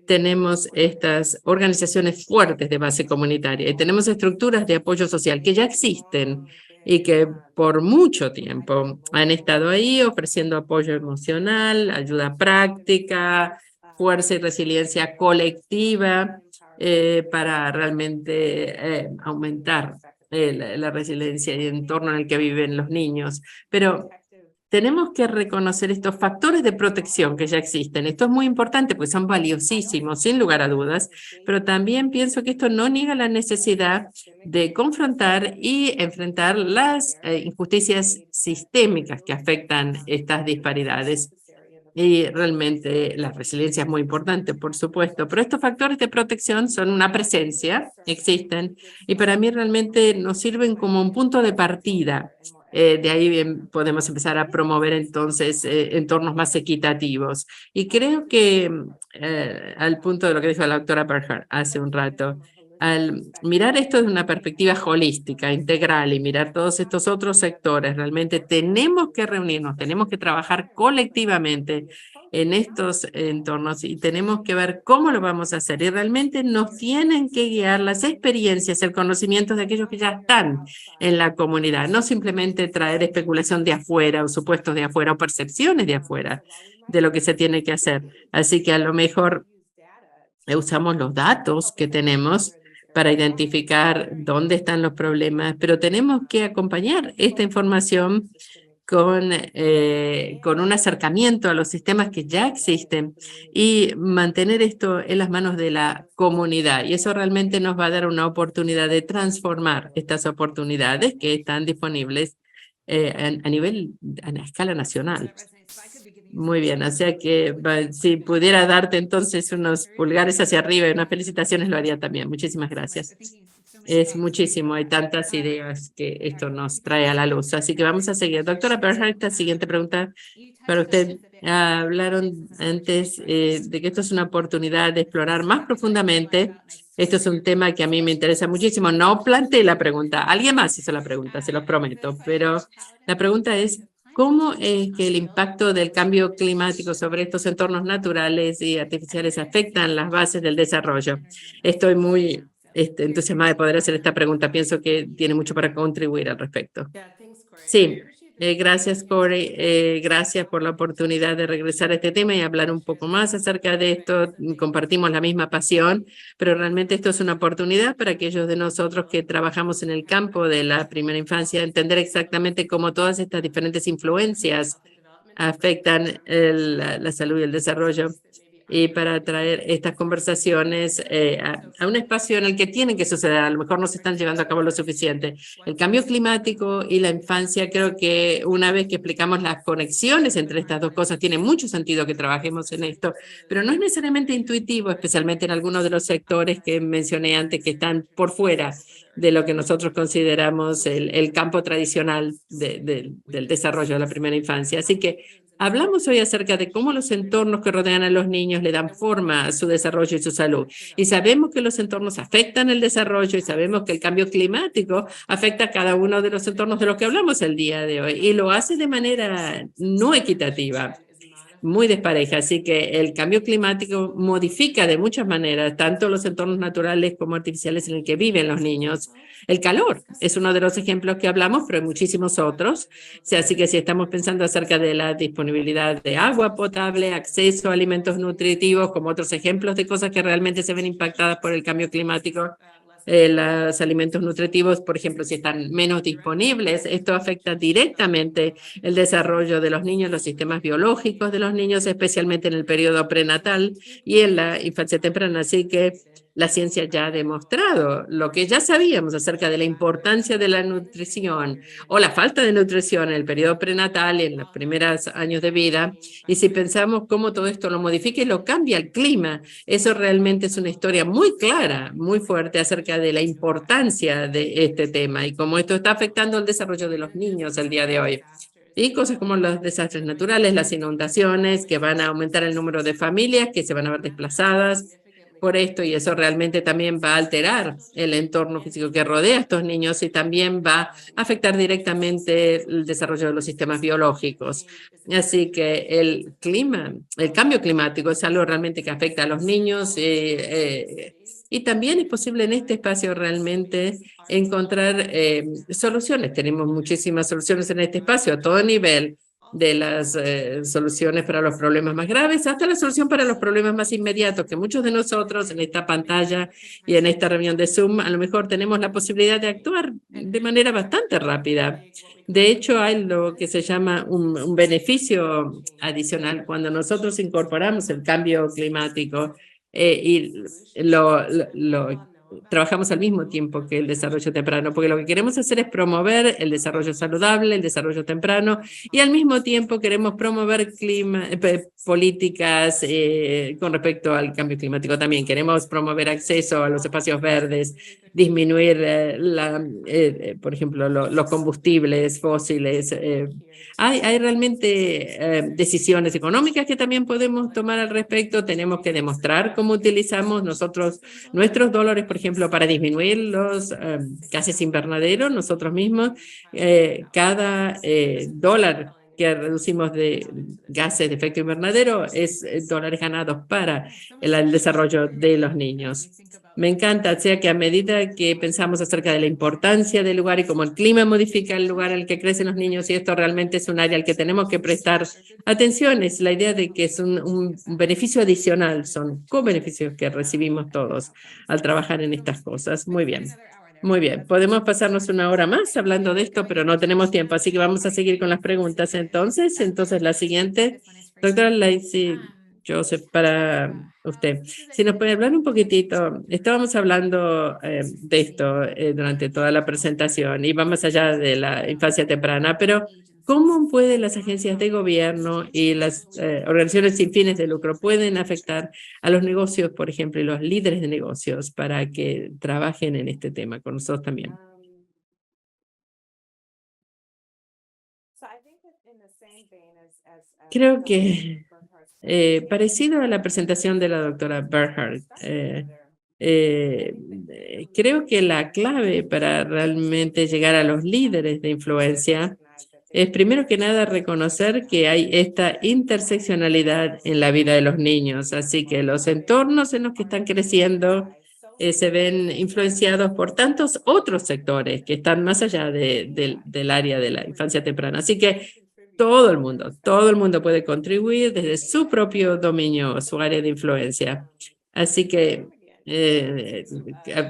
tenemos estas organizaciones fuertes de base comunitaria y tenemos estructuras de apoyo social que ya existen y que por mucho tiempo han estado ahí ofreciendo apoyo emocional, ayuda práctica, fuerza y resiliencia colectiva para realmente aumentar la resiliencia y el entorno en el que viven los niños. Pero tenemos que reconocer estos factores de protección que ya existen. Esto es muy importante porque son valiosísimos, sin lugar a dudas, pero también pienso que esto no niega la necesidad de confrontar y enfrentar las injusticias sistémicas que afectan estas disparidades. Y realmente la resiliencia es muy importante, por supuesto, pero estos factores de protección son una presencia, existen, y para mí realmente nos sirven como un punto de partida. De ahí bien podemos empezar a promover entonces entornos más equitativos. Y creo que al punto de lo que dijo la doctora Berger hace un rato, al mirar esto desde una perspectiva holística, integral y mirar todos estos otros sectores, realmente tenemos que reunirnos, tenemos que trabajar colectivamente en estos entornos y tenemos que ver cómo lo vamos a hacer. Y realmente nos tienen que guiar las experiencias, el conocimiento de aquellos que ya están en la comunidad, no simplemente traer especulación de afuera o supuestos de afuera o percepciones de afuera de lo que se tiene que hacer. Así que a lo mejor usamos los datos que tenemos para identificar dónde están los problemas, pero tenemos que acompañar esta información con un acercamiento a los sistemas que ya existen y mantener esto en las manos de la comunidad. Y eso realmente nos va a dar una oportunidad de transformar estas oportunidades que están disponibles a escala nacional. Muy bien, o sea que si pudiera darte entonces unos pulgares hacia arriba y unas felicitaciones lo haría también. Muchísimas gracias. Es muchísimo, hay tantas ideas que esto nos trae a la luz. Así que vamos a seguir. Doctora Bernhardt, la siguiente pregunta para usted. Hablaron antes de que esto es una oportunidad de explorar más profundamente. Esto es un tema que a mí me interesa muchísimo. No planteé la pregunta. Alguien más hizo la pregunta, se los prometo. Pero la pregunta es, ¿cómo es que el impacto del cambio climático sobre estos entornos naturales y artificiales afectan las bases del desarrollo? Estoy muy entusiasmada de poder hacer esta pregunta. Pienso que tiene mucho para contribuir al respecto. Sí, gracias, Corey. Gracias por la oportunidad de regresar a este tema y hablar un poco más acerca de esto. Compartimos la misma pasión, pero realmente esto es una oportunidad para aquellos de nosotros que trabajamos en el campo de la primera infancia, entender exactamente cómo todas estas diferentes influencias afectan la salud y el desarrollo, y para traer estas conversaciones a un espacio en el que tienen que suceder. A lo mejor no se están llevando a cabo lo suficiente. El cambio climático y la infancia, creo que una vez que explicamos las conexiones entre estas dos cosas, tiene mucho sentido que trabajemos en esto, pero no es necesariamente intuitivo, especialmente en algunos de los sectores que mencioné antes que están por fuera de lo que nosotros consideramos el campo tradicional del desarrollo de la primera infancia. Así que hablamos hoy acerca de cómo los entornos que rodean a los niños le dan forma a su desarrollo y su salud. Y sabemos que los entornos afectan el desarrollo y sabemos que el cambio climático afecta a cada uno de los entornos de los que hablamos el día de hoy y lo hace de manera no equitativa, muy despareja. Así que el cambio climático modifica de muchas maneras tanto los entornos naturales como artificiales en el que viven los niños. El calor es uno de los ejemplos que hablamos, pero hay muchísimos otros. Así que si estamos pensando acerca de la disponibilidad de agua potable, acceso a alimentos nutritivos, como otros ejemplos de cosas que realmente se ven impactadas por el cambio climático, los alimentos nutritivos, por ejemplo, si están menos disponibles, esto afecta directamente el desarrollo de los niños, los sistemas biológicos de los niños, especialmente en el periodo prenatal y en la infancia temprana. Así que la ciencia ya ha demostrado lo que ya sabíamos acerca de la importancia de la nutrición o la falta de nutrición en el periodo prenatal y en los primeros años de vida. Y si pensamos cómo todo esto lo modifica y lo cambia el clima, eso realmente es una historia muy clara, muy fuerte acerca de la importancia de este tema y cómo esto está afectando el desarrollo de los niños el día de hoy. Y cosas como los desastres naturales, las inundaciones, que van a aumentar el número de familias que se van a ver desplazadas, por esto, y eso realmente también va a alterar el entorno físico que rodea a estos niños y también va a afectar directamente el desarrollo de los sistemas biológicos. Así que el cambio climático es algo realmente que afecta a los niños y también es posible en este espacio realmente encontrar soluciones. Tenemos muchísimas soluciones en este espacio a todo nivel, de las soluciones para los problemas más graves hasta la solución para los problemas más inmediatos, que muchos de nosotros en esta pantalla y en esta reunión de Zoom a lo mejor tenemos la posibilidad de actuar de manera bastante rápida. De hecho, hay lo que se llama un beneficio adicional cuando nosotros incorporamos el cambio climático y trabajamos al mismo tiempo que el desarrollo temprano, porque lo que queremos hacer es promover el desarrollo saludable, el desarrollo temprano, y al mismo tiempo queremos promover políticas con respecto al cambio climático también. Queremos promover acceso a los espacios verdes, disminuir, por ejemplo, los combustibles fósiles. Hay realmente decisiones económicas que también podemos tomar al respecto. Tenemos que demostrar cómo utilizamos nuestros dólares, por ejemplo, para disminuir los gases invernaderos nosotros mismos. Cada dólar que reducimos de gases de efecto invernadero es dólares ganados para el desarrollo de los niños. Me encanta, o sea que a medida que pensamos acerca de la importancia del lugar y cómo el clima modifica el lugar en el que crecen los niños, y esto realmente es un área al que tenemos que prestar atención, es la idea de que es un beneficio adicional, son co-beneficios que recibimos todos al trabajar en estas cosas. Muy bien. Muy bien, podemos pasarnos una hora más hablando de esto, pero no tenemos tiempo, así que vamos a seguir con las preguntas. Entonces la siguiente, doctora Lacey Joseph, para usted. Si nos puede hablar un poquitito, estábamos hablando de esto durante toda la presentación y va más allá de la infancia temprana, pero ¿cómo pueden las agencias de gobierno y las organizaciones sin fines de lucro pueden afectar a los negocios, por ejemplo, y los líderes de negocios para que trabajen en este tema con nosotros también? Creo que parecido a la presentación de la doctora Berhardt, creo que la clave para realmente llegar a los líderes de influencia es primero que nada reconocer que hay esta interseccionalidad en la vida de los niños, así que los entornos en los que están creciendo se ven influenciados por tantos otros sectores que están más allá del área de la infancia temprana. Así que todo el mundo puede contribuir desde su propio dominio, su área de influencia. Así que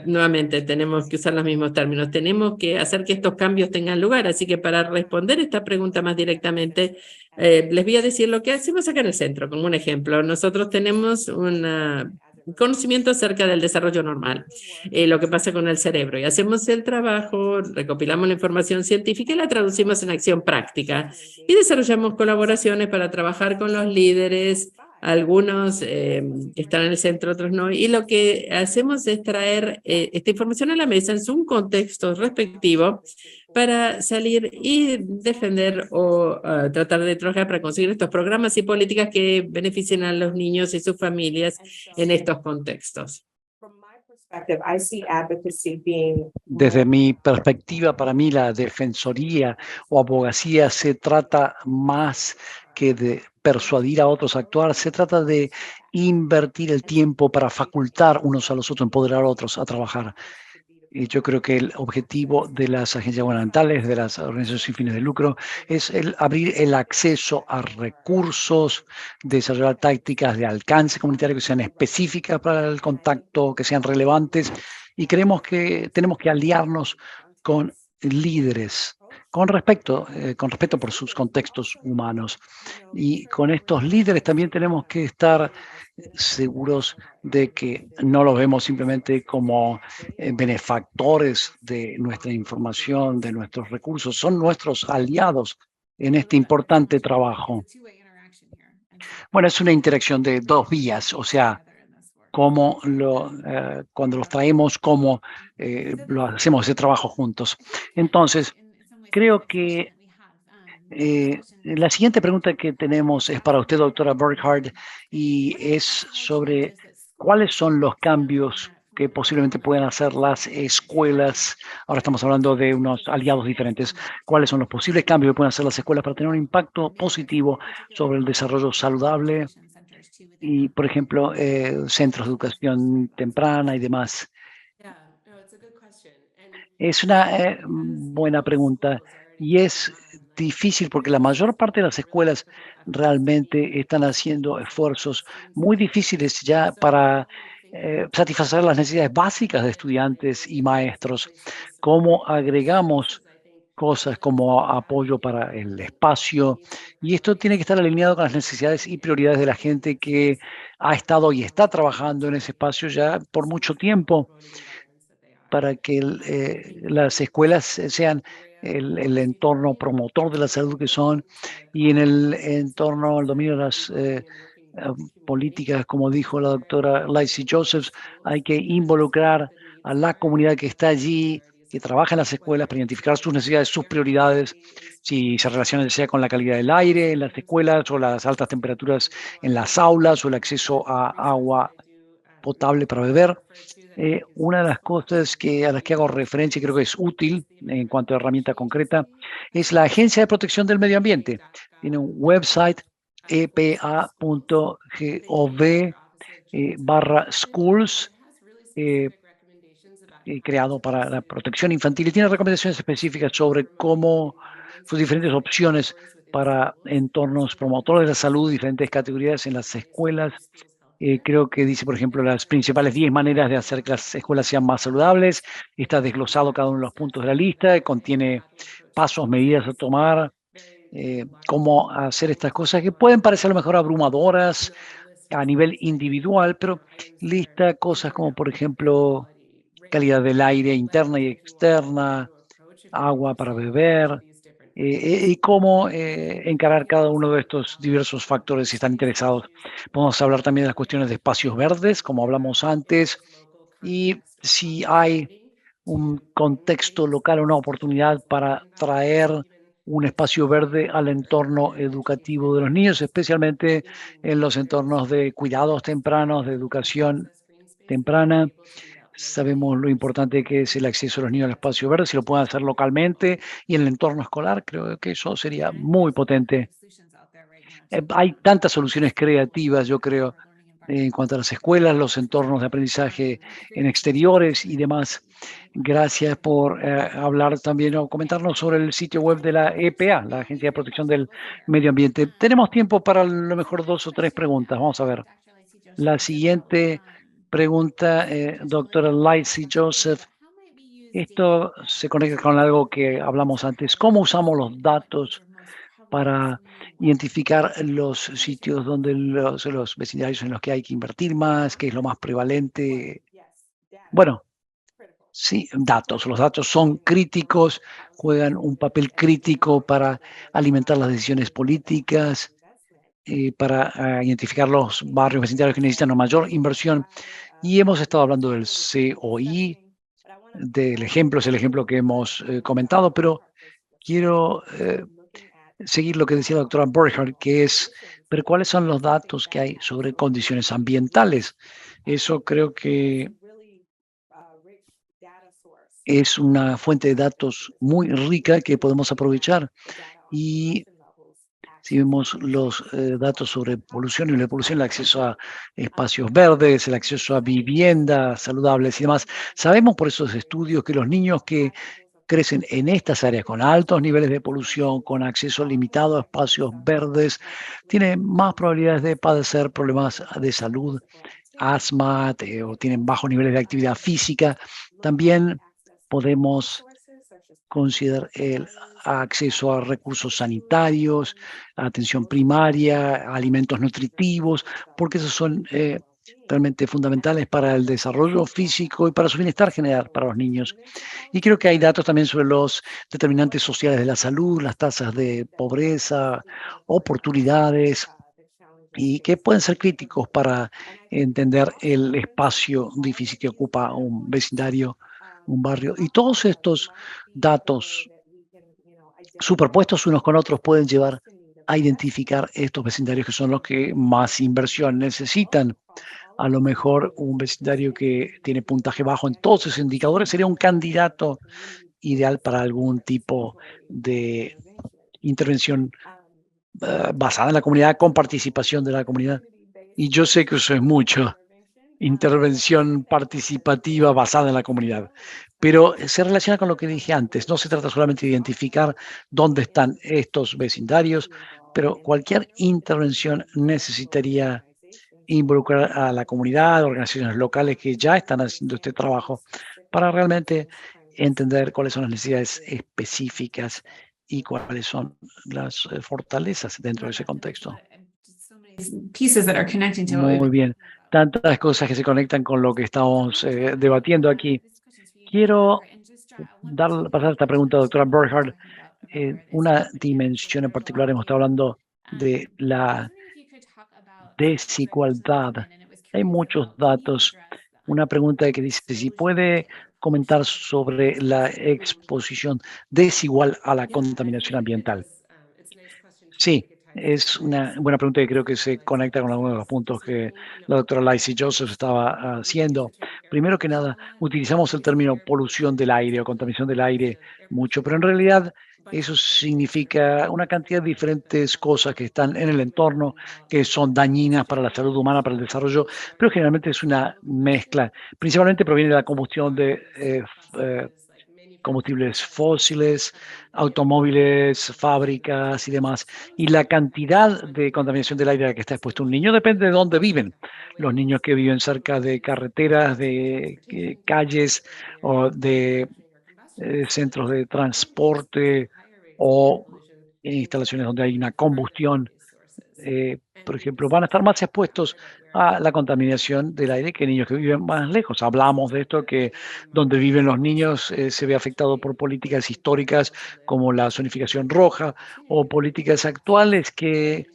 nuevamente tenemos que usar los mismos términos. Tenemos que hacer que estos cambios tengan lugar. Así que para responder esta pregunta más directamente, les voy a decir lo que hacemos acá en el centro, como un ejemplo. Nosotros tenemos un conocimiento acerca del desarrollo normal, lo que pasa con el cerebro, y hacemos el trabajo, recopilamos la información científica y la traducimos en acción práctica y desarrollamos colaboraciones para trabajar con los líderes. Algunos están en el centro, otros no, y lo que hacemos es traer esta información a la mesa en su contexto respectivo para salir y defender o tratar de trabajar para conseguir estos programas y políticas que beneficien a los niños y sus familias en estos contextos. Desde mi perspectiva, para mí la defensoría o abogacía se trata más que de persuadir a otros a actuar, se trata de invertir el tiempo para facultar unos a los otros, empoderar a otros a trabajar. Y yo creo que el objetivo de las agencias gubernamentales, de las organizaciones sin fines de lucro, es abrir el acceso a recursos, desarrollar tácticas de alcance comunitario que sean específicas para el contacto, que sean relevantes. Y creemos que tenemos que aliarnos con líderes con respeto por sus contextos humanos. Y con estos líderes también tenemos que estar seguros de que no los vemos simplemente como benefactores de nuestra información, de nuestros recursos, son nuestros aliados en este importante trabajo. Bueno, es una interacción de dos vías, o sea, cómo cuando los traemos, cómo lo hacemos ese trabajo juntos. Entonces, creo que la siguiente pregunta que tenemos es para usted, doctora Berhardt, y es sobre ¿Cuáles son los cambios que posiblemente pueden hacer las escuelas? Ahora estamos hablando de unos aliados diferentes. ¿Cuáles son los posibles cambios que pueden hacer las escuelas para tener un impacto positivo sobre el desarrollo saludable y, por ejemplo, centros de educación temprana y demás? Es una buena pregunta y es difícil porque la mayor parte de las escuelas realmente están haciendo esfuerzos muy difíciles ya para satisfacer las necesidades básicas de estudiantes y maestros. ¿Cómo agregamos cosas como apoyo para el espacio? Y esto tiene que estar alineado con las necesidades y prioridades de la gente que ha estado y está trabajando en ese espacio ya por mucho tiempo para que las escuelas sean el entorno promotor de la salud que son y en el entorno, el dominio de las políticas, como dijo la doctora Lacey Josephs, hay que involucrar a la comunidad que está allí, que trabaja en las escuelas para identificar sus necesidades, sus prioridades, si se relacionan ya sea con la calidad del aire en las escuelas o las altas temperaturas en las aulas o el acceso a agua potable para beber. Una de las cosas a las que hago referencia y creo que es útil en cuanto a herramienta concreta es la Agencia de Protección del Medio Ambiente. Tiene un website epa.gov/schools creado para la protección infantil y tiene recomendaciones específicas sobre cómo sus diferentes opciones para entornos promotores de la salud, diferentes categorías en las escuelas. Creo que dice, por ejemplo, las principales 10 maneras de hacer que las escuelas sean más saludables. Está desglosado cada uno de los puntos de la lista, contiene pasos, medidas a tomar, cómo hacer estas cosas que pueden parecer a lo mejor abrumadoras a nivel individual, pero lista cosas como, por ejemplo, calidad del aire interna y externa, agua para beber, y cómo encarar cada uno de estos diversos factores si están interesados. Podemos hablar también de las cuestiones de espacios verdes, como hablamos antes, y si hay un contexto local, una oportunidad para traer un espacio verde al entorno educativo de los niños, especialmente en los entornos de cuidados tempranos, de educación temprana. Sabemos lo importante que es el acceso de los niños al espacio verde, si lo pueden hacer localmente y en el entorno escolar, creo que eso sería muy potente. Hay tantas soluciones creativas, yo creo, en cuanto a las escuelas, los entornos de aprendizaje en exteriores y demás. Gracias por hablar también o comentarnos sobre el sitio web de la EPA, la Agencia de Protección del Medio Ambiente. Tenemos tiempo para a lo mejor 2 o 3 preguntas. Vamos a ver. La siguiente pregunta, doctora Lacey Joseph. Esto se conecta con algo que hablamos antes. ¿Cómo usamos los datos para identificar los sitios donde los vecindarios en los que hay que invertir más, qué es lo más prevalente? Bueno, sí, datos. Los datos son críticos, juegan un papel crítico para alimentar las decisiones políticas, para identificar los barrios vecindarios que necesitan una mayor inversión. Y hemos estado hablando del COI, del ejemplo, es el ejemplo que hemos comentado, pero quiero seguir lo que decía la doctora Burkhardt, que es, pero ¿cuáles son los datos que hay sobre condiciones ambientales? Eso creo que es una fuente de datos muy rica que podemos aprovechar. Y si vemos los datos sobre polución y la polución, el acceso a espacios verdes, el acceso a viviendas saludables y demás, sabemos por esos estudios que los niños que crecen en estas áreas con altos niveles de polución, con acceso limitado a espacios verdes, tienen más probabilidades de padecer problemas de salud, asma, o tienen bajos niveles de actividad física. También podemos considerar el acceso a recursos sanitarios, a atención primaria, a alimentos nutritivos, porque esos son realmente fundamentales para el desarrollo físico y para su bienestar general para los niños. Y creo que hay datos también sobre los determinantes sociales de la salud, las tasas de pobreza, oportunidades, y que pueden ser críticos para entender el espacio difícil que ocupa un vecindario, un barrio. Y todos estos datos superpuestos unos con otros pueden llevar a identificar estos vecindarios que son los que más inversión necesitan. A lo mejor un vecindario que tiene puntaje bajo en todos esos indicadores sería un candidato ideal para algún tipo de intervención basada en la comunidad, con participación de la comunidad. Y yo sé que eso es mucho, intervención participativa basada en la comunidad, pero se relaciona con lo que dije antes. No se trata solamente de identificar dónde están estos vecindarios, pero cualquier intervención necesitaría involucrar a la comunidad, organizaciones locales que ya están haciendo este trabajo para realmente entender cuáles son las necesidades específicas y cuáles son las fortalezas dentro de ese contexto. Pieces that are connecting to what we've Muy bien. Tantas cosas que se conectan con lo que estamos debatiendo aquí. Quiero pasar esta pregunta, doctora Burkhardt. Una dimensión en particular, hemos estado hablando de la desigualdad. Hay muchos datos. Una pregunta que dice si puede comentar sobre la exposición desigual a la contaminación ambiental. Sí, es una buena pregunta y creo que se conecta con algunos de los puntos que la doctora Lacey Joseph estaba haciendo. Primero que nada, utilizamos el término polución del aire o contaminación del aire mucho, pero en realidad eso significa una cantidad de diferentes cosas que están en el entorno, que son dañinas para la salud humana, para el desarrollo, pero generalmente es una mezcla. Principalmente proviene de la combustión de combustibles fósiles, automóviles, fábricas y demás. Y la cantidad de contaminación del aire a la que está expuesto un niño depende de dónde viven. Los niños que viven cerca de carreteras, de calles o de centros de transporte o instalaciones donde hay una combustión, por ejemplo, van a estar más expuestos a la contaminación del aire que niños que viven más lejos. Hablamos de esto, que donde viven los niños se ve afectado por políticas históricas como la zonificación roja o políticas actuales que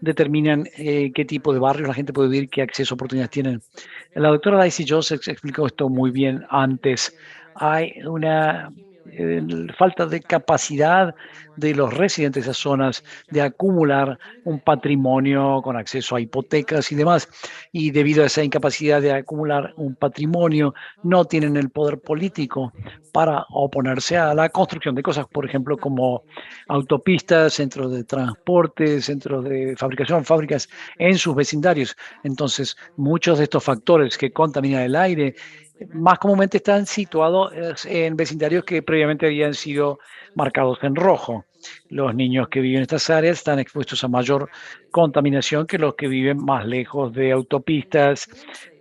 determinan qué tipo de barrios la gente puede vivir, qué acceso a oportunidades tienen. La doctora Daisy Joseph explicó esto muy bien antes. Hay una falta de capacidad de los residentes de esas zonas de acumular un patrimonio con acceso a hipotecas y demás. Y debido a esa incapacidad de acumular un patrimonio, no tienen el poder político para oponerse a la construcción de cosas, por ejemplo, como autopistas, centros de transporte, centros de fabricación, fábricas en sus vecindarios. Entonces, muchos de estos factores que contaminan el aire más comúnmente están situados en vecindarios que previamente habían sido marcados en rojo. Los niños que viven en estas áreas están expuestos a mayor contaminación que los que viven más lejos de autopistas,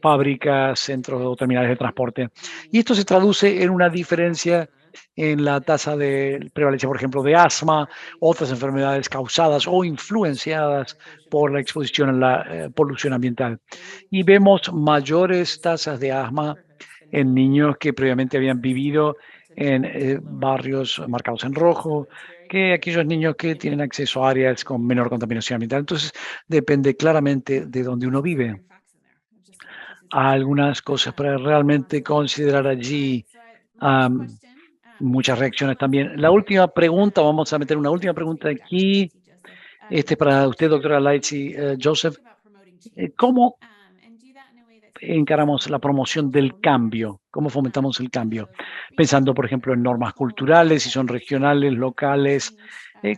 fábricas, centros o terminales de transporte. Y esto se traduce en una diferencia en la tasa de prevalencia, por ejemplo, de asma, otras enfermedades causadas o influenciadas por la exposición a la polución ambiental. Y vemos mayores tasas de asma en niños que previamente habían vivido en barrios marcados en rojo, que aquellos niños que tienen acceso a áreas con menor contaminación ambiental. Entonces, depende claramente de dónde uno vive. Algunas cosas para realmente considerar allí. Muchas reacciones también. La última pregunta, vamos a meter una última pregunta aquí. Este es para usted, doctora Lightsey Joseph. ¿Cómo encaramos la promoción del cambio? ¿Cómo fomentamos el cambio? Pensando, por ejemplo, en normas culturales, si son regionales, locales.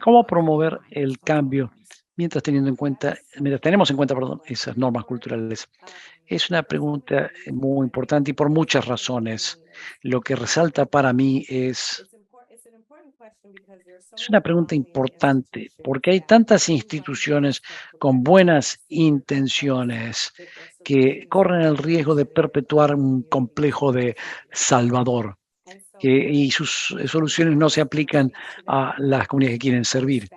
¿Cómo promover el cambio mientras tenemos en cuenta, perdón, esas normas culturales? Es una pregunta muy importante y por muchas razones. Lo que resalta para mí es una pregunta importante porque hay tantas instituciones con buenas intenciones que corren el riesgo de perpetuar un complejo de Salvador y sus soluciones no se aplican a las comunidades que quieren servir.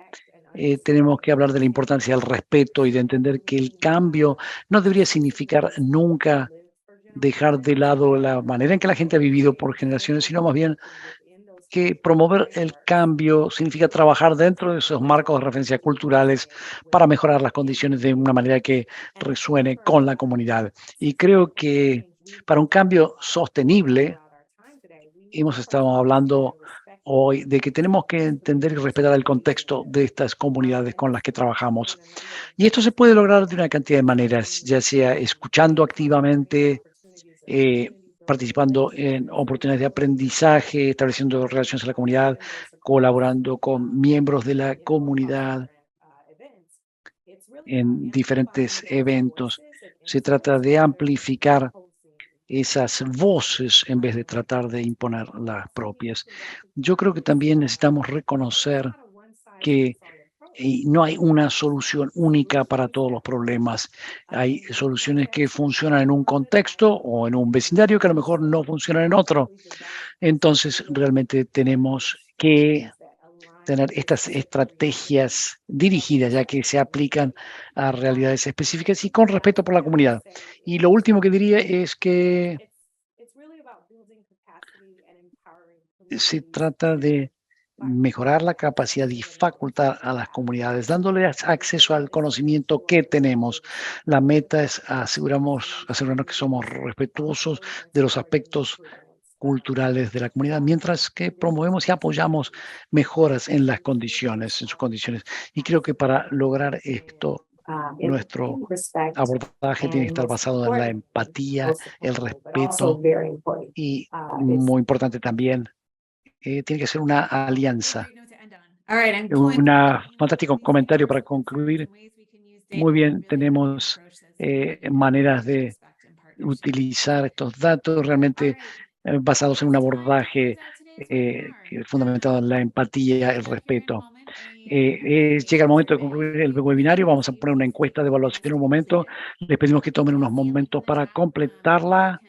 Tenemos que hablar de la importancia del respeto y de entender que el cambio no debería significar nunca dejar de lado la manera en que la gente ha vivido por generaciones, sino más bien que promover el cambio significa trabajar dentro de esos marcos de referencia culturales para mejorar las condiciones de una manera que resuene con la comunidad. Y creo que para un cambio sostenible, hemos estado hablando hoy de que tenemos que entender y respetar el contexto de estas comunidades con las que trabajamos. Y esto se puede lograr de una cantidad de maneras, ya sea escuchando activamente, participando en oportunidades de aprendizaje, estableciendo relaciones en la comunidad, colaborando con miembros de la comunidad en diferentes eventos. Se trata de amplificar esas voces en vez de tratar de imponer las propias. Yo creo que también necesitamos reconocer que no hay una solución única para todos los problemas. Hay soluciones que funcionan en un contexto o en un vecindario que a lo mejor no funcionan en otro. Entonces, realmente tenemos que tener estas estrategias dirigidas, ya que se aplican a realidades específicas y con respeto por la comunidad. Y lo último que diría es que se trata de mejorar la capacidad y facultar a las comunidades, dándoles acceso al conocimiento que tenemos. La meta es asegurarnos que somos respetuosos de los aspectos culturales de la comunidad, mientras que promovemos y apoyamos mejoras en las condiciones, en sus condiciones. Y creo que para lograr esto, nuestro abordaje tiene que estar basado en la empatía, el respeto y, muy importante también, tiene que ser una alianza. All right, I'm going Un fantástico comentario para concluir. Muy bien, tenemos maneras de utilizar estos datos realmente basados en un abordaje fundamentado en la empatía, el respeto. Llega el momento de concluir el webinario. Vamos a poner una encuesta de evaluación en un momento. Les pedimos que tomen unos momentos para completarla.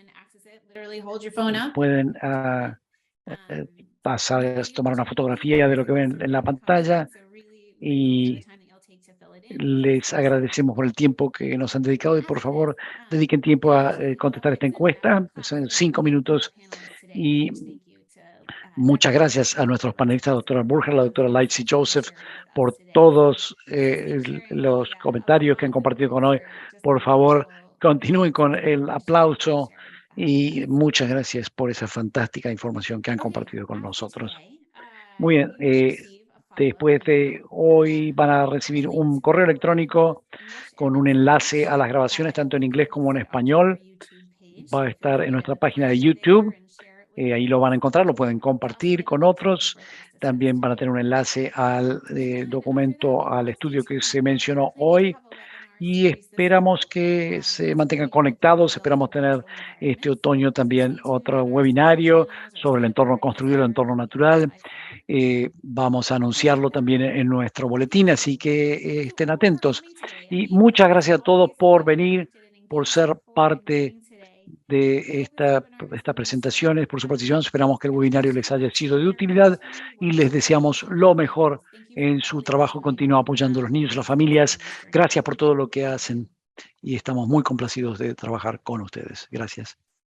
Pueden tomar una fotografía de lo que ven en la pantalla y les agradecemos por el tiempo que nos han dedicado y por favor dediquen tiempo a contestar esta encuesta. Son 5 minutos y muchas gracias a nuestros panelistas, doctora Burger, la doctora Lightsey Joseph, por todos los comentarios que han compartido con hoy. Por favor, continúen con el aplauso y muchas gracias por esa fantástica información que han compartido con nosotros. Muy bien, después de hoy van a recibir un correo electrónico con un enlace a las grabaciones, tanto en inglés como en español. Va a estar en nuestra página de YouTube. Ahí lo van a encontrar, lo pueden compartir con otros. También van a tener un enlace al documento, al estudio que se mencionó hoy. Y esperamos que se mantengan conectados. Esperamos tener este otoño también otro webinario sobre el entorno construido, el entorno natural. Vamos a anunciarlo también en nuestro boletín, así que estén atentos. Y muchas gracias a todos por venir, por ser parte de estas presentaciones, por su participación. Esperamos que el webinario les haya sido de utilidad y les deseamos lo mejor en su trabajo continuo apoyando a los niños y las familias. Gracias por todo lo que hacen y estamos muy complacidos de trabajar con ustedes. Gracias.